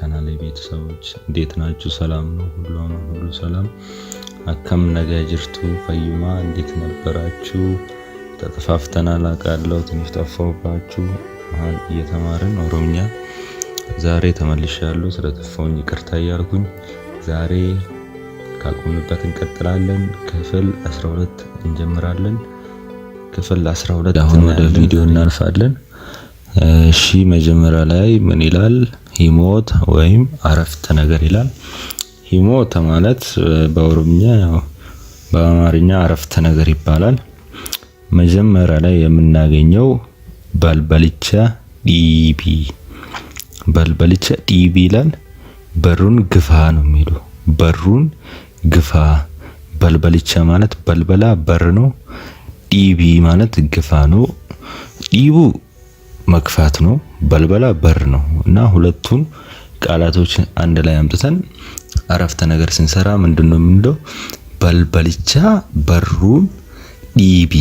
የቻናሌ ቤተሰቦች እንዴት ናችሁ? ሰላም ነው? ሁሉ ሰላም አከም ነገ ጅርቱ ፈዩማ እንዴት ነበራችሁ? ተጠፋፍተናል አውቃለሁ። ትንሽ ጠፋሁባችሁ። አሁን እየተማርን ኦሮምኛ ዛሬ ተመልሻለሁ። ስለጠፋሁኝ ይቅርታ እያልኩኝ ዛሬ ካቆምንበት እንቀጥላለን። ክፍል 12 እንጀምራለን። ክፍል 12 አሁን ወደ ቪዲዮ እናልፋለን። እሺ መጀመሪያ ላይ ምን ይላል? ሂሞት ወይም አረፍተ ነገር ይላል። ሂሞት ማለት በኦሮምኛ በአማርኛ አረፍተ ነገር ይባላል። መጀመሪያ ላይ የምናገኘው በልበልቻ ዲቢ ይላል። በሩን ግፋ ነው የሚለው። በሩን ግፋ። በልበልቻ ማለት በልበላ በር ነው። ዲቢ ማለት ግፋ ነው። ዲቡ መክፋት ነው። በልበላ በር ነው እና ሁለቱን ቃላቶች አንድ ላይ አምጥተን አረፍተ ነገር ስንሰራ ምንድነው የምንለው? በልበልቻ በሩን ዲቢ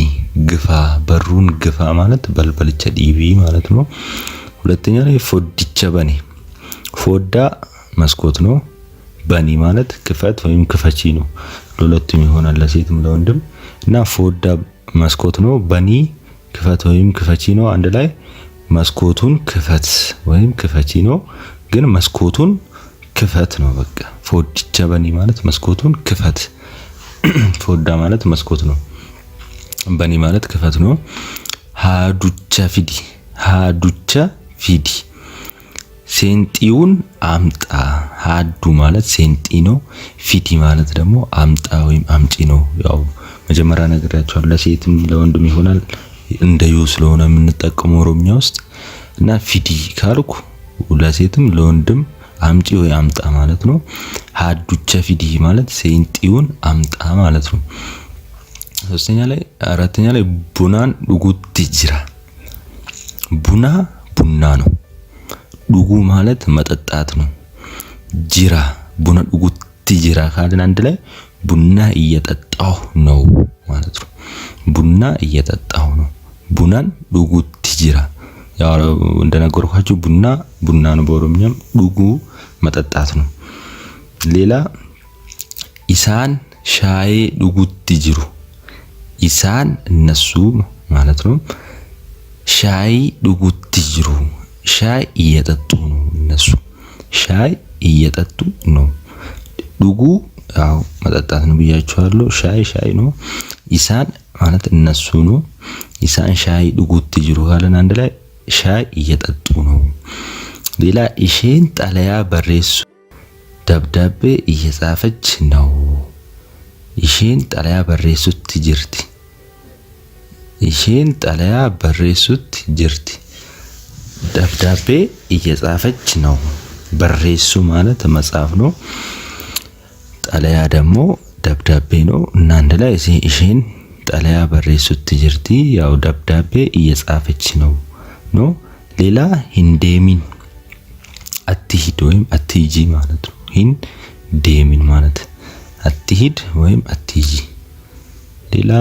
ግፋ። በሩን ግፋ ማለት በልበልቻ ዲቢ ማለት ነው። ሁለተኛ ላይ ፎዲቻ በኔ። ፎዳ መስኮት ነው። በኒ ማለት ክፈት ወይም ክፈቺ ነው። ለሁለቱም ይሆናል ለሴትም ለወንድም እና ፎዳ መስኮት ነው። በኒ ክፈት ወይም ክፈቺ ነው። አንድ ላይ መስኮቱን ክፈት ወይም ክፈቺ ነው፣ ግን መስኮቱን ክፈት ነው። በቃ ፎዲቻ በኒ ማለት መስኮቱን ክፈት። ፎዳ ማለት መስኮት ነው። በኒ ማለት ክፈት ነው። ሃዱቻ ፊዲ ሴንጢውን አምጣ። ሃዱ ማለት ሴንጢ ነው። ፊዲ ማለት ደግሞ አምጣ ወይም አምጪ ነው። ያው መጀመሪያ ነግሬያችኋለሁ። ለሴትም ለወንድም ይሆናል እንደዩ ስለሆነ የምንጠቀመው ኦሮምኛ ውስጥ እና ፊዲ ካልኩ ለሴትም ለወንድም አምጪ ወይ አምጣ ማለት ነው። ሃዱቻ ፊዲ ማለት ሴንጢውን አምጣ ማለት ነው። አራተኛ ላይ ቡናን ዱጉት ጅራ። ቡና ነው። ዱጉ ማለት መጠጣት ነው። ጅራ ቡና ዱጉት ጅራ ካልን አንድ ላይ ቡና እየጠጣሁ ነው ማለት ነው። ቡና እየጠጣሁ ነው። ቡናን ዱጉት ጅራ። ያው እንደነገርኳችሁ ቡና ነው በኦሮምኛም፣ ዱጉ መጠጣት ነው። ሌላ ኢሳን ሻይ ዱጉት ጅሩ። ኢሳን እነሱ ማለት ነው። ሻይ ዱጉት ጅሩ ሻይ እየጠጡ ነው እነሱ። ሻይ እየጠጡ ነው። ዱጉ ያው መጠጣት ነው ብያችኋለሁ። ሻይ ነው። ኢሳን ማለት እነሱ ነው። ኢሳን ሻይ ዱጉት ጅሩ ካለን አንድ ላይ ሻይ እየጠጡ ነው። ሌላ ኢሼን ጣለያ በሬሱ ደብዳቤ እየጻፈች ነው። ኢሼን ጣለያ በሬሱት ጅርቲ። ኢሼን ጣለያ በሬሱት ጅርቲ ደብዳቤ እየጻፈች ነው። በሬሱ ማለት መጽሐፍ ነው። ጣለያ ደግሞ ደብዳቤ ነው እና አንድ ላይ ኢሼን ጣለያ በሬሱት ጅርቲ ያው ደብዳቤ እየጻፈች ነው። ሌላ ሂንዴሚን አትሂድ ወይም አትሂጂ ማለት ነው። ሂንዴሚን ማለት አትሂድ ወይም አትሂጂ። ሌላ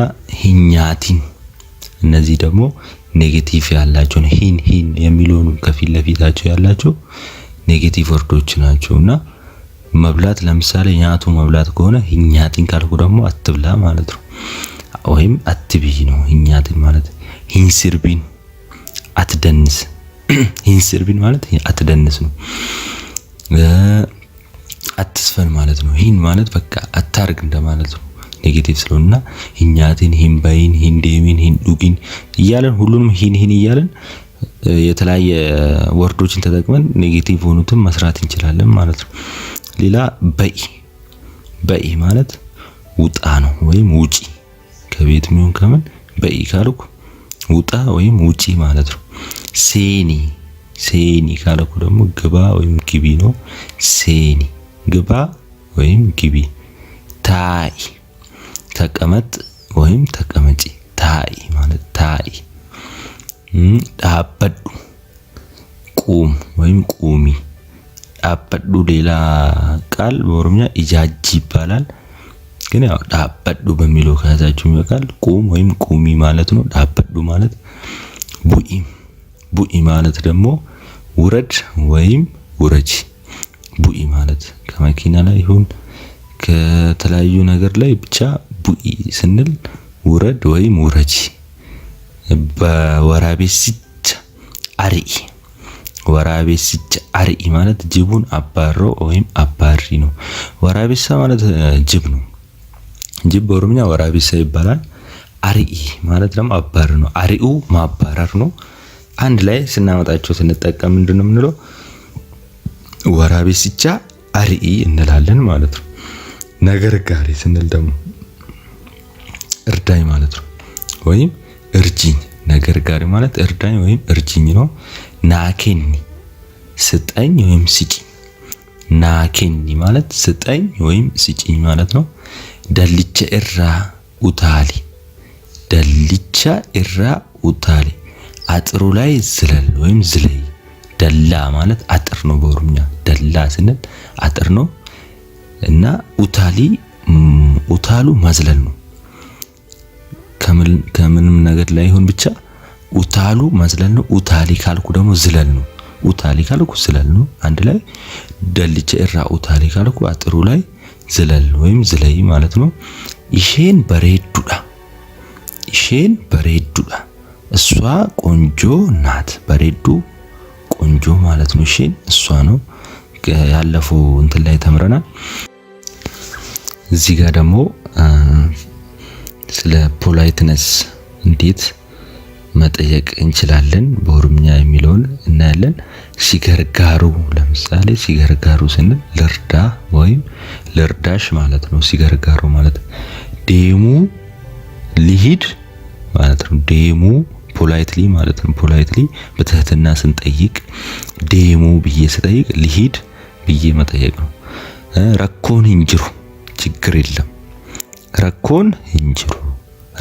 ሂኛቲን። እነዚህ ደግሞ ኔጌቲቭ ያላቸው ነው። ሂን የሚሉን ከፊት ለፊታቸው ያላቸው ኔጌቲቭ ወርዶች ናቸውና መብላት ለምሳሌ ኛቱ መብላት ከሆነ ሂኛቲን ካልኩ ደግሞ አትብላ ማለት ነው ወይም አትብይ ነው። ሂኛቲን ማለት ሂንስርቢን አትደንስ። ሂንስርቢን ማለት አትደንስ ነው። አትስፈን ማለት ነው። ሂን ማለት በቃ አታርግ እንደማለት ነው። ኔጌቲቭ ስለሆነና ሂኛቲን፣ ሂንባይን፣ ሂንዴሚን፣ ሂንዱጊን እያለን ሁሉንም ሂን እያለን የተለያየ ወርዶችን ተጠቅመን ኔጌቲቭ ሆኑትን መስራት እንችላለን ማለት ነው። ሌላ በኢ ማለት ውጣ ነው ወይም ውጪ። ከቤት የሚሆን ከምን በኢ ካልኩ ውጣ ወይም ውጪ ማለት ነው። ሴኒ ካልኩ ደግሞ ግባ ወይም ግቢ ነው። ሴኒ ግባ ወይም ግቢ። ታይ ተቀመጥ ወይም ተቀመጪ። ታይ ማለት ታይ። ዳበዱ ቁም ወይም ቁሚ። ዳበዱ ሌላ ቃል በኦሮምኛ ኢጃጂ ይባላል። ግን ያው ዳበዱ በሚለው ከያዛችሁ ይበቃል። ቁም ወይም ቁሚ ማለት ነው። ዳበዱ ማለት ቡኢ ማለት ደግሞ ውረድ ወይም ውረጂ። ከመኪና ላይ ይሁን ከተለያዩ ነገር ላይ ብቻ ቡኢ ስንል ውረድ ወይም ውረጂ። በወራቤሲቻ አርኢ ወራቤሲቻ አርኢ ማለት ጅቡን አባሮ ወይም አባሪ ነው። ወራቤሳ ማለት ጅብ ነው። ጅብ በኦሮምኛ ወራቤሳ ይባላል። አርኢ ማለት ደግሞ አባሪ ነው። አሪኡ ማባረር ነው። አንድ ላይ ስናመጣቸው ስንጠቀም ምንድነው የምንለው? ወራቤሲቻ አርኢ እንላለን ማለት ነው። ነገር ጋሪ ስንል ደግሞ እርዳኝ ማለት ነው፣ ወይም እርጂኝ። ነገር ጋሪ ማለት እርዳኝ ወይም እርጂኝ ነው። ናኬኒ ስጠኝ ወይም ስጪኝ። ናኬኒ ማለት ስጠኝ ወይም ስጪኝ ማለት ነው። ደልቻ ኢራ ኡታሊ ደልቻ ኢራ ኡታሊ አጥሩ ላይ ዝለል ወይም ዝለይ። ደላ ማለት አጥር ነው በኦሮምኛ። ደላ ስንል አጥር ነው እና ኡታሊ ኡታሉ መዝለል ነው። ከምንም ነገር ላይ ይሁን ብቻ ኡታሉ መዝለል ነው። ኡታሊ ካልኩ ደግሞ ዝለል ነው። ኡታሊ ካልኩ ዝለል ነው። አንድ ላይ ደልቻ ኢራ ኡታሊ ካልኩ አጥሩ ላይ ዝለል ወይም ዝለይ ማለት ነው። ኢሼን በሬዱዳ ኢሼን በሬዱዳ እሷ ቆንጆ ናት። በሬዱ ቆንጆ ማለት ነው። ኢሼን እሷ ነው። ያለፈው እንትን ላይ ተምረናል። እዚህ ጋር ደግሞ ስለ ፖላይትነስ እንዴት መጠየቅ እንችላለን በኦሮምኛ የሚለውን እናያለን። ሲገርጋሩ ለምሳሌ ሲገርጋሩ ስንል ልርዳ ወይም ልርዳሽ ማለት ነው። ሲገርጋሩ ማለት ዴሙ ሊሂድ ማለት ነው። ዴሙ ፖላይትሊ ማለት ነው። ፖላይትሊ በትህትና ስንጠይቅ ዴሙ ብዬ ስጠይቅ ሊሂድ ብዬ መጠየቅ ነው። ረኮን እንጅሩ ችግር የለም። ረኮን እንጅሩ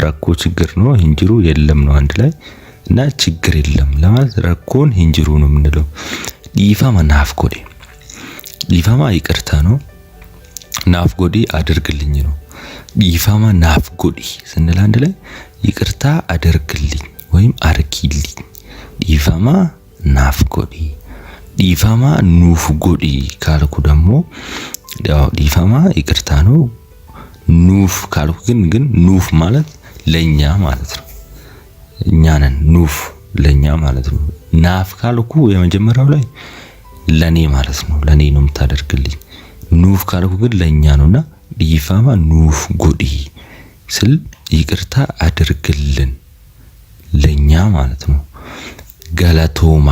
ረኮ ችግር ነው፣ እንጅሩ የለም ነው አንድ ላይ እና ችግር የለም ለማለት ረኮን እንጅሩ ነው የምንለው። ዲፋማ ናፍቆዴ ዲፋማ ይቅርታ ነው። ናፍቆዴ አድርግልኝ ነው። ዲፋማ ናፍቆዴ ስንል አንድ ላይ ይቅርታ አድርግልኝ ወይም አርጊልኝ። ዲፋማ ናፍቆዴ ዲፋማ ኑፍጎዴ ካልኩ ደግሞ ያው ዲፋማ ይቅርታ ነው። ኑፍ ካልኩ ግን ኑፍ ማለት ለኛ ማለት ነው። እኛ ነን ኑፍ ለኛ ማለት ነው። ናፍ ካልኩ የመጀመሪያው ላይ ለኔ ማለት ነው። ለኔ ነው የምታደርግልኝ። ኑፍ ካልኩ ግን ለኛ ነውና ዲፋማ ኑፍ ጎዲ ስል ይቅርታ አድርግልን ለኛ ማለት ነው። ገለቶማ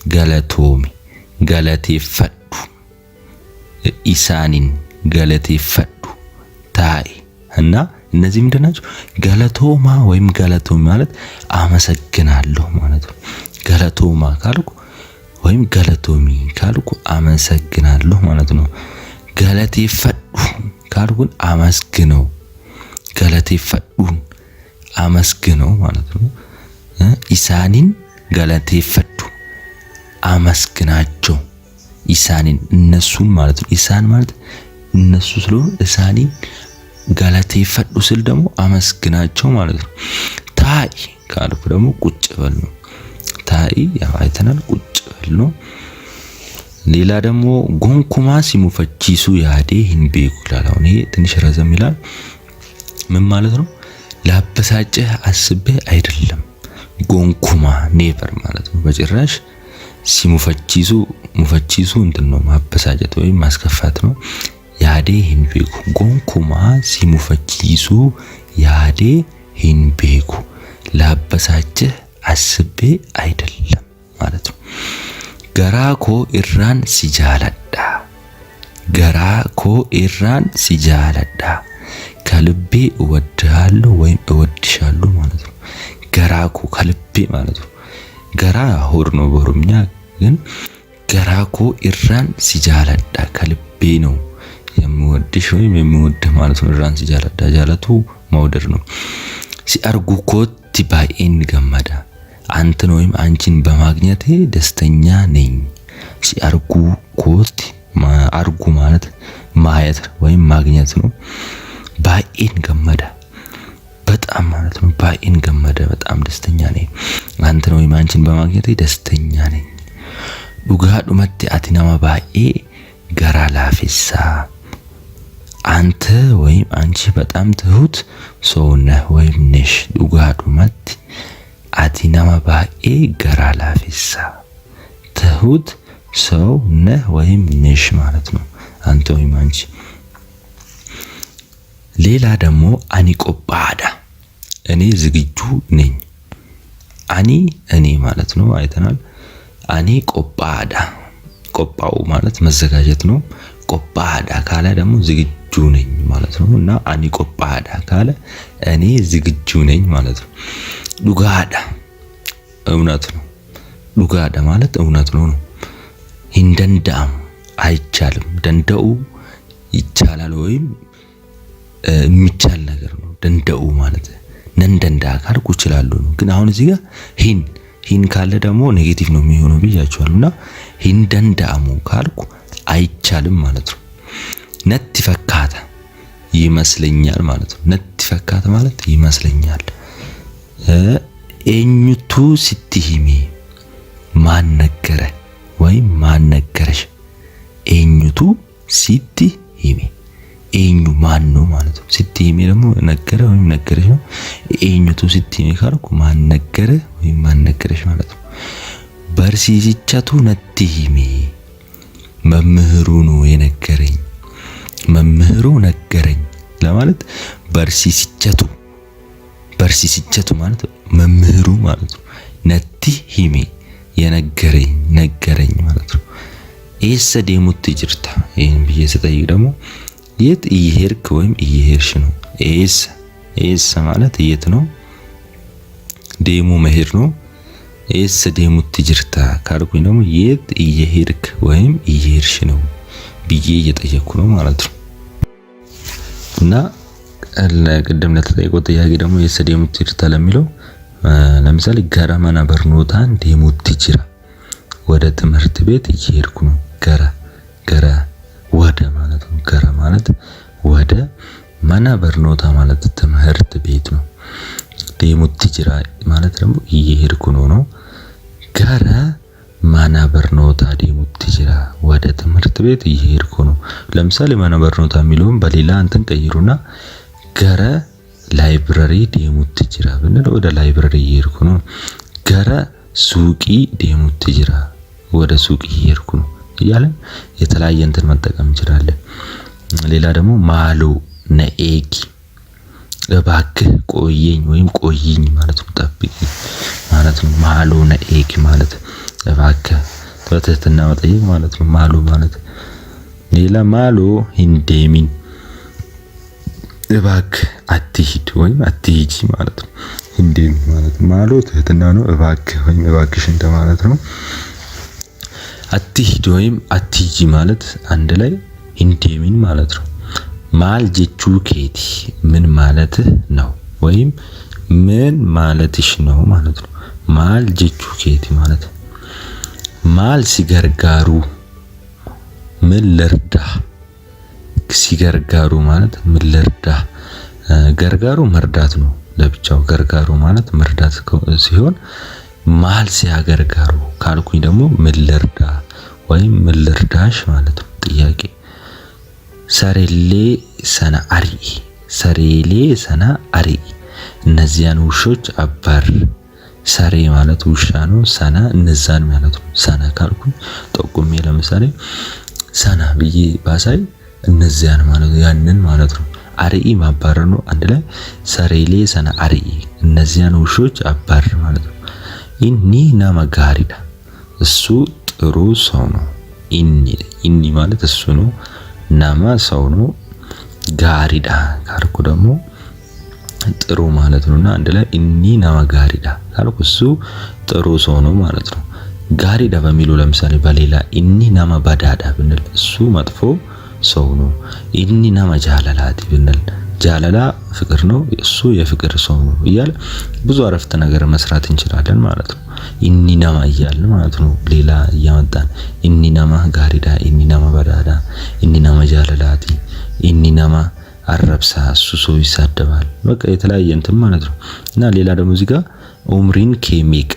ገለቶሚ ገለቴፈዱ ኢሳኒን ገለቴፈዱ ታይ እና እነዚህ ምንድን ናቸው? ገለቶማ ወይም ገለቶሚ ማለት አመሰግናለሁ ማለት ነው። ገለቶማ ካልኩ ወይም ገለቶሚ ካልኩ አመሰግናለሁ ማለት ነው። ገለቴፈዱ ካልኩ አመስግነው። ገለቴፈዱን አመስግነው ማለት ነው። ኢሳኒን ገለቴፈዱ አመስግናቸው። ኢሳኒን እነሱን ማለት ነው። ኢሳን ማለት እነሱ ስለሆነ ኢሳኒ ገለቴፈዱ ስል ደግሞ አመስግናቸው ማለት ነው። ታይ ካልኩ ደግሞ ቁጭ በል ነው። ታይ ያው አይተናል፣ ቁጭ በል ነው። ሌላ ደግሞ ጎንኩማ ሲሙፈቺሱ ያዴ ሂንቤኩ ይላል። አሁን ይሄ ትንሽ ረዘም ይላል። ምን ማለት ነው? ላበሳጭህ አስቤ አይደለም። ጎንኩማ ኔቨር ማለት ነው በጭራሽ። ሲሙፈቺሱ ሙፈቺሱ እንትን ነው ማበሳጨት ወይም ማስከፋት ነው። ያዴ ሂንቤኩ ጎንኩማ ሲሙፈቺሱ ያዴ ሂንቤኩ ላበሳጭህ አስቤ አይደለም ማለት ነው። ገራኮ ኢራን ሲጃለዳ ገራኮ ኢራን ሲጃለዳ ከልቤ እወድሃለሁ ወይም እወድሻለሁ ማለት ነው። ገራኮ ከልቤ ማለት ነው። ገራ ሆድ ነው በኦሮምኛ ግን ገራኮ ኢራን ሲጃለዳ ከልቤ ነው የምወድሽ ወይም የምወድህ ማለት ነው። ኢራን ሲጃለዳ ጃለቱ መውደድ ነው። ሲአርጉ ኮቲ ባኤን ገመዳ አንተን ወይም አንቺን በማግኘቴ ደስተኛ ነኝ። ሲአርጉ ኮቲ አርጉ ማለት ማየት ወይም ማግኘት ነው። ባኤን ገመዳ በጣም ማለት ነው። ባኤን ገመዳ በጣም ደስተኛ ነኝ። አንተን ወይም አንቺን በማግኘቴ ደስተኛ ነኝ። ዱጋ ዱመቴ አቲ ነማ ባኤ ገራ ላፊሳ አንተ ወይም አንቺ በጣም ትሁት ሰው ነህ ወይም ነሽ ዱጋዱማት አቲ ነማ ባኤ ገራ ላፊሳ ትሁት ሰው ነህ ወይም ነሽ ማለት ነው አንተ ወይም አንቺ ሌላ ደግሞ አኒ ቆጳዳ እኔ ዝግጁ ነኝ እኔ ማለት ነው አይተናል አኒ ቆጳዳ ቆጳው ማለት መዘጋጀት ነው ቆጳዳ ካለ ደግሞ ዝግጁ ነኝ ማለት ነው እና አኒ ቆጳዳ ካለ እኔ ዝግጁ ነኝ ማለት ነው ዱጋዳ እውነት ነው ዱጋዳ ማለት እውነት ነው ሂንደንዳም አይቻልም ደንደው ይቻላል ወይም የሚቻል ነገር ነው ደንደው ማለት ነንደንዳ ካልኩ ይችላል ነው ግን አሁን እዚህ ጋር ሂን ካለ ደግሞ ኔጌቲቭ ነው የሚሆነው ብያችኋልና ሂንደንዳሙ ካልኩ አይቻልም ማለት ነው ነት ፈካታ ይመስለኛል ማለት ነው ነት ፈካታ ማለት ይመስለኛል ኤኙቱ ሲቲሂሚ ማን ነገረ ወይ ማን ነገረሽ ኤኙቱ ሲቲሂሚ ኤኙ ማን ነው ማለት ነው ሲቲሂሚ ደግሞ ነገረ ወይም ነገረሽ ነው ኤኙቱ ሲቲሂሚ ካልኩ ማን ነገረ ወይ ማን ነገረሽ ማለት ነው በርሲሲቻቱ ነቲሂሚ መምህሩ ነው የነገረኝ መምህሩ ነገረኝ ለማለት በርሲሲቻቱ ማለት መምህሩ ማለት ነው ነቲሂሚ ነገረኝ ማለት ነው ኤሰ ዴሙት ጅርታ ይሄን ብዬ ስጠይቅ ደግሞ የት እየሄድክ ወይም እየሄድሽ ነው ኤሰ ማለት የት ነው ዴሙ መሄድ ነው ኤሰ ዴሙት ጅርታ ካልኩኝ ደግሞ የት እየሄድክ ወይም እየሄድሽ ነው ብዬ እየጠየቅኩ ነው ማለት ነው እና ለቅድም ለተጠየቀው ጥያቄ ደግሞ የሰ ዴሙት ጅርታ ለሚለው ለምሳሌ ገረመና በርኖታን ዴሙት ጅራ ወደ ትምህርት ቤት እየሄድኩ ነው ገረ ወደ ማለት ነው ገረ ማለት ወደ ማና በርኖታ ማለት ትምህርት ቤት ነው ዴሙት ጅራ ማለት ደግሞ እየሄድኩ ነው ገረ ማና በርኖታ ዴሙት ጅራ ወደ ትምህርት ቤት እየሄድኩ ነው ለምሳሌ ማና በርኖታ የሚለውን በሌላ እንትን ቀይሩና ገረ ላይብረሪ ዴሙት ጅራ ብንል ወደ ላይብረሪ እየሄድኩ ነው ገረ ሱቂ ዴሙት ጅራ ወደ ሱቅ እየሄድኩ ነው እያለን የተለያየ እንትን መጠቀም እንችላለን ሌላ ደግሞ ማሎ ነኤጊ እባክህ ቆየኝ ወይም ቆይኝ ማለት ነው ጠብቂ ማለት ነው ማሎ ነኤጊ ማለት እባክህ በትህትና መጠየቅ ማለት ነው ማሎ ማለት ሌላ ማሎ ሂንዴሚን እባክህ አትሂድ ወይም አትሂጂ ማለት ነው ሂንዴሚን ማለት ማሎ ትህትና ነው እባክህ ወይም እባክሽ እንደማለት ነው አትሂድ ወይም አትሂጂ ማለት አንድ ላይ ሂንዴሚን ማለት ነው ማል ጀቹ ኬቲ ምን ማለትህ ነው ወይም ምን ማለትሽ ነው ማለት ነው ማል ጀቹ ኬቲ ማለት ማል ሲገርጋሩ ምን ልርዳ ሲገርጋሩ ማለት ምን ልርዳ ገርጋሩ መርዳት ነው ለብቻው ገርጋሩ ማለት መርዳት ሲሆን ማል ሲያገርጋሩ ካልኩኝ ደግሞ ምን ልርዳ ወይም ምን ልርዳሽ ማለት ነው ጥያቄ ሰሬሌ ሰና አሪ እነዚያን ውሾች አባር ሰሬ ማለት ውሻ ነው ሰና እነዛን ማለት ነው ሰና ካልኩኝ ጠቁሜ ለምሳሌ ሰና ብዬ ባሳይ እነዚያን ማለት ያንን ማለት ነው አሪ ማባረር ነው አንድ ላይ ሰሬሌ ሰና አሪ እነዚያን ውሾች አባር ማለት ነው ኢኒ ናማ ጋሪዳ እሱ ጥሩ ሰው ነው ኢኒ ማለት እሱ ነው ናማ ሰው ነው ጋሪዳ ካልኩ ደግሞ ጥሩ ማለት ነውና አንድ ላይ ኢኒ ናማ ጋሪዳ ካልኩ እሱ ጥሩ ሰው ነው ማለት ነው ጋሪዳ በሚለው ለምሳሌ በሌላ ኢኒ ናማ ባዳዳ ብንል እሱ መጥፎ ሰው ነው ኢኒ ናማ ጃላላቲ ብንል ጃላላ ፍቅር ነው እሱ የፍቅር ሰው ነው እያለ ብዙ አረፍተ ነገር መስራት እንችላለን ማለት ነው ኢኒ ናማ እያልን ማለት ነው ሌላ እያመጣን ኢኒ ናማ ጋሪዳ ኢኒ ናማ ባዳዳ ኢኒ ናማ ጃላላቲ ኢኒ ናማ አረብሳ እሱ ሰው ይሳደባል በቃ የተለያየ እንትን ማለት ነው እና ሌላ ደግሞ እዚህ ጋር ኡምሪን ኬሚቃ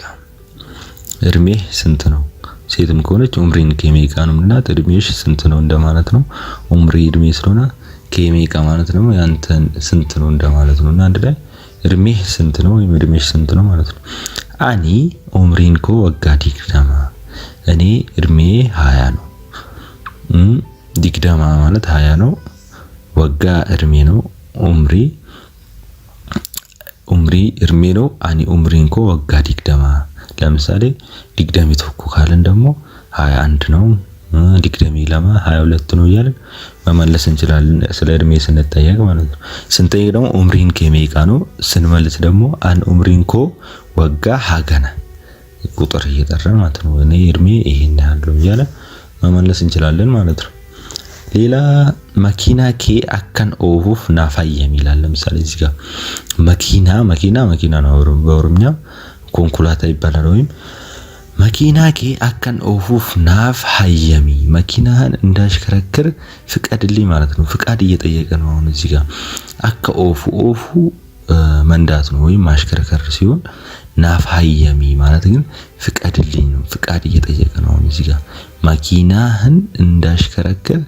እድሜ ስንት ነው ሴትም ከሆነች ኡምሪን ኬሜቃ ነው የምንላት። እድሜሽ ስንት ነው እንደማለት ነው። ኡምሪ እድሜ ስለሆነ ኬሜቃ ማለት ደግሞ ያንተን ስንት ነው እንደማለት ነው። እና አንድ ላይ እድሜህ ስንት ነው ወይም እድሜሽ ስንት ነው ማለት ነው። አኒ ኡምሪን ኮ ወጋ ዲግዳማ እኔ እድሜ 20 ነው። ዲግዳማ ማለት 20 ነው። ወጋ እድሜ ነው። ኡምሪ እድሜ ነው። አኒ ኡምሪን ኮ ወጋ ዲግዳማ ለምሳሌ ዲግዳሚ ተኩ ካለን ደግሞ 21 ነው። ዲግዳሚ ለማ 22 ነው እያልን መመለስ እንችላለን ስለ እድሜ ስንጠየቅ ማለት ነው። ስንጠይቅ ደግሞ ኡምሪን ኬሜቃ ነው። ስንመልስ ደግሞ አን ኡምሪን ኮ ወጋ ሀገነ ቁጥር እየጠራን ማለት ነው። እኔ እድሜ ይሄን ያህል እያለ መመለስ እንችላለን ማለት ነው። ሌላ መኪና ኬ አከን ኦፉፍ ናፋየም ይላል። ለምሳሌ እዚህ ጋር መኪና ነው በኦሮምኛ ኮንኩላታ ይባላል። ወይም መኪና ኬ አከን ኦፉፍ ናፍ ሀየሚ መኪናህን እንዳሽከረክር ፍቀድልኝ ማለት ነው። ፍቃድ እየጠየቀ ነው። አሁን እዚህ ጋር አከ ኦፉ መንዳት ነው ወይም ማሽከርከር ሲሆን ናፍ ሀየሚ ማለት ግን ፍቀድልኝ ነው። ፍቃድ እየጠየቀ ነው። አሁን እዚህ ጋር መኪናህን እንዳሽከረክር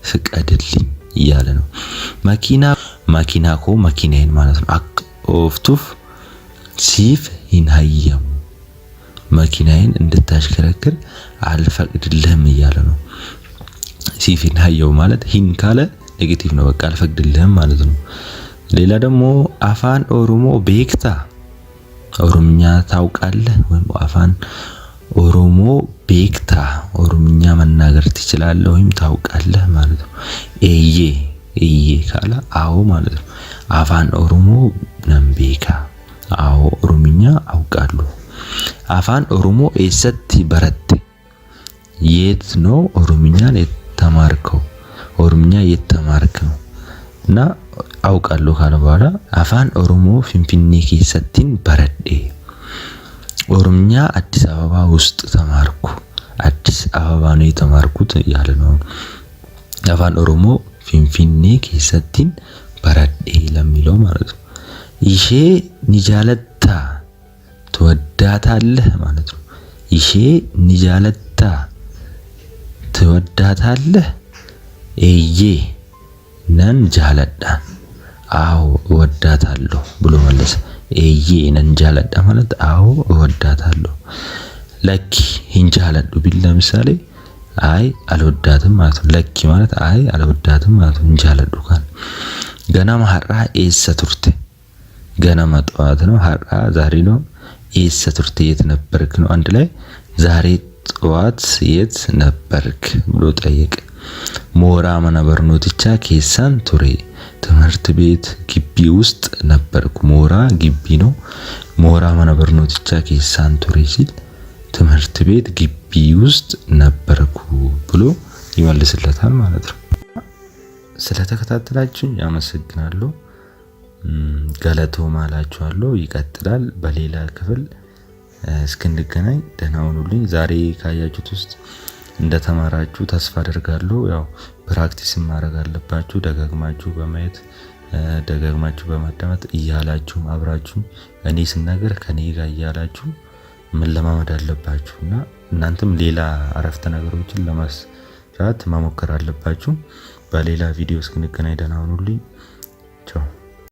ፍቀድልኝ እያለ ነው። መኪና ኮ መኪናዬን ማለት ነው። አክ ኦፍቱፍ ሲፍ ይንሀየሙ መኪናዬን እንድታሽከረክር አልፈቅድልህም እያለ ነው። ሲፍ ይንሀየሙ ማለት ሂን ካለ ኔጌቲቭ ነው። በቃ አልፈቅድልህም ማለት ነው። ሌላ ደግሞ አፋን ኦሮሞ ቤክታ ኦሮምኛ ታውቃለህ ወይም አፋን ኦሮሞ ቤክታ ኦሮምኛ መናገር ትችላለህ ወይም ታውቃለህ ማለት ነው። ኤዬ ካለ አዎ ማለት ነው። አፋን ኦሮሞ ነምቤካ አዎ ኦሮምኛ አውቃለሁ። አፋን ኦሮሞ ኤሰቲ በረቴ የት ነው ኦሮምኛን የተማርከው? ኦሮምኛ የተማርክ ነው እና አውቃለሁ ካለ በኋላ አፋን ኦሮሞ ፊንፊኔ ኬሰቲን በረዴ ኦሮምኛ አዲስ አበባ ውስጥ ተማርኩ። አዲስ አበባ ነው የተማርኩት ያለ ነው። አፋን ኦሮሞ ፊንፊኔ ኬሰቲን በረዴ ለሚለው ማለት ነው። ይሼ ኒጃለታ ትወዳታለህ ማለት ነው። ይሼ ኒጃለታ ትወዳታለህ። ኤዬ ነን ጃለዳን አዎ እወዳታለሁ ብሎ መለሰ። ኤዬ ነን ጃለዳ ማለት አዎ እወዳታለሁ። ለኪ ሂንጃለዱ ቢል ለምሳሌ አይ አልወዳትም ማለት ነው። ለኪ ማለት አይ አልወዳትም ማለት ነው። ሂንጃለዱ ካል ገናማ ሀራ ኤሰ ቱርቴ ገናማ ጠዋት ነው። ሀራ ዛሬ ነው። ኤሰ ቱርቴ የት ነበርክ ነው። አንድ ላይ ዛሬ ጠዋት የት ነበርክ ብሎ ጠየቀ። ሞራ መነበርኖትቻ ኬሳን ቱሬ ትምህርት ቤት ግቢ ውስጥ ነበርኩ። ሞራ ግቢ ነው። ሞራ መነበርኖትቻ ኬሳን ቱሬ ሲል ትምህርት ቤት ግቢ ውስጥ ነበርኩ ብሎ ይመልስለታል ማለት ነው። ስለተከታተላችሁኝ አመሰግናለሁ። ገለቶማ እላችኋለሁ። ይቀጥላል በሌላ ክፍል እስክንገናኝ ደህና ሁኑልኝ። ዛሬ ካያችሁት ውስጥ እንደተማራችሁ ተስፋ አደርጋለሁ። ያው ፕራክቲስ ማድረግ አለባችሁ። ደጋግማችሁ በማየት ደጋግማችሁ በማዳመጥ እያላችሁ አብራችሁ እኔ ስናገር ከኔ ጋር እያላችሁ መለማመድ አለባችሁና እናንተም ሌላ አረፍተ ነገሮችን ለመስራት መሞከር አለባችሁ። በሌላ ቪዲዮ እስክንገናኝ ደህና ሁኑልኝ። ቻው።